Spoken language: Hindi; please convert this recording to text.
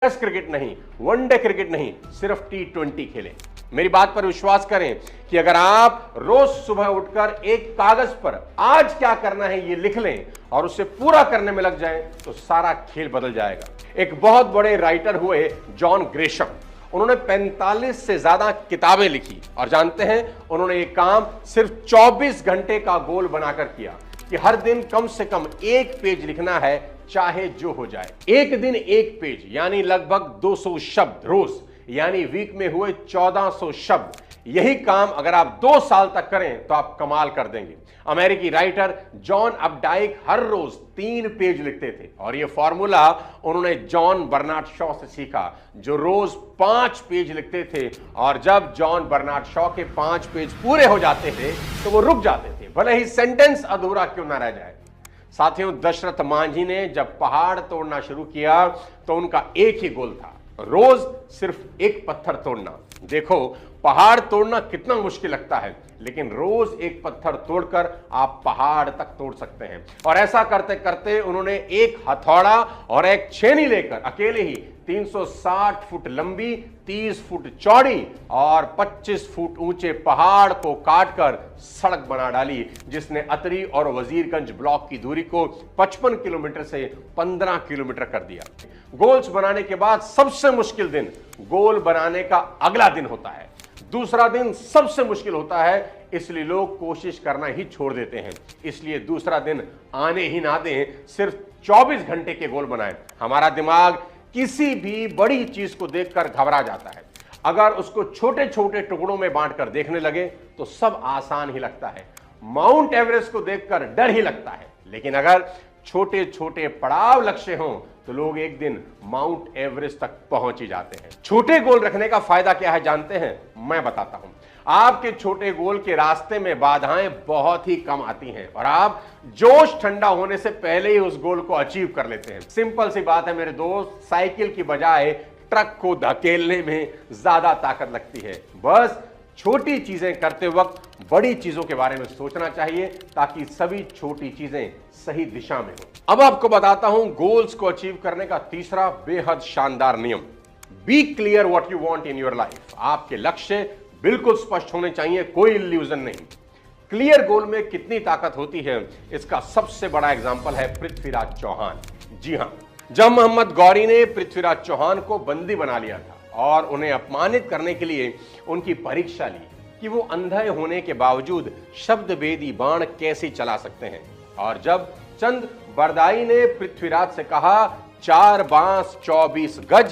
टेस्ट क्रिकेट नहीं, वनडे क्रिकेट नहीं, सिर्फ T20 खेलें। मेरी बात पर विश्वास करें कि अगर आप रोज सुबह उठकर एक कागज पर आज क्या करना है ये लिख लें और उसे पूरा करने में लग जाएं तो सारा खेल बदल जाएगा। एक बहुत बड़े राइटर हुए जॉन ग्रेशम, उन्होंने 45 से ज्यादा किताबें लिखी और जानते हैं उन्होंने एक काम सिर्फ 24 घंटे का गोल बनाकर किया कि हर दिन कम से कम एक पेज लिखना है, चाहे जो हो जाए। एक दिन एक पेज यानी लगभग 200 शब्द रोज, यानी वीक में हुए 1400 शब्द। यही काम अगर आप 2 साल तक करें तो आप कमाल कर देंगे। अमेरिकी राइटर जॉन अपडाइक हर रोज 3 पेज लिखते थे और यह फॉर्मूला उन्होंने जॉन बर्नार्ड शॉ से सीखा, जो रोज 5 पेज लिखते थे। और जब जॉन बर्नार्ड शॉ के 5 पेज पूरे हो जाते थे तो वो रुक जाते थे, भले ही सेंटेंस अधूरा क्यों ना रह जाए। साथियों, दशरथ मांझी ने जब पहाड़ तोड़ना शुरू किया तो उनका एक ही गोल था, रोज सिर्फ एक पत्थर तोड़ना। देखो, पहाड़ तोड़ना कितना मुश्किल लगता है, लेकिन रोज एक पत्थर तोड़कर आप पहाड़ तक तोड़ सकते हैं। और ऐसा करते करते उन्होंने एक हथौड़ा और एक छेनी लेकर अकेले ही 360 फुट लंबी, 30 फुट चौड़ी और 25 फुट ऊंचे पहाड़ को काटकर सड़क बना डाली, जिसने अतरी और वजीरगंज ब्लॉक की दूरी को 55 किलोमीटर से 15 किलोमीटर कर दिया। गोल्स बनाने के बाद सबसे मुश्किल दिन गोल बनाने का अगला दिन होता है। दूसरा दिन सबसे मुश्किल होता है, इसलिए लोग कोशिश करना ही छोड़ देते हैं। इसलिए दूसरा दिन आने ही ना दें, सिर्फ 24 घंटे के गोल बनाएं। हमारा दिमाग किसी भी बड़ी चीज को देखकर घबरा जाता है। अगर उसको छोटे छोटे टुकड़ों में बांटकर देखने लगे तो सब आसान ही लगता है। माउंट एवरेस्ट को देखकर डर ही लगता है, लेकिन अगर छोटे छोटे पड़ाव लक्ष्य हों तो लोग एक दिन माउंट एवरेस्ट तक पहुंच ही जाते हैं। छोटे गोल रखने का फायदा क्या है जानते हैं? मैं बताता हूं। आपके छोटे गोल के रास्ते में बाधाएं बहुत ही कम आती हैं और आप जोश ठंडा होने से पहले ही उस गोल को अचीव कर लेते हैं। सिंपल सी बात है मेरे दोस्त, साइकिल की बजाय ट्रक को धकेलने में ज्यादा ताकत लगती है। बस छोटी चीजें करते वक्त बड़ी चीजों के बारे में सोचना चाहिए ताकि सभी छोटी चीजें सही दिशा में हो। अब आपको बताता हूं गोल्स को अचीव करने का तीसरा बेहद शानदार नियम। Be clear what you want in your life. आपके लक्ष्य बिल्कुल स्पष्ट होने चाहिए, कोई इल्यूजन नहीं। क्लियर गोल में कितनी ताकत होती है, इसका सबसे बड़ा एग्जांपल है पृथ्वीराज चौहान। जी हां, जब मोहम्मद गौरी ने पृथ्वीराज चौहान को बंदी बना लिया था और उन्हें अपमानित करने के लिए उनकी परीक्षा ली कि वो अंधे होने के बावजूद शब्दभेदी बाण कैसे चला सकते हैं। और जब चंद बरदाई ने पृथ्वीराज से कहा 4 बांस 24 गज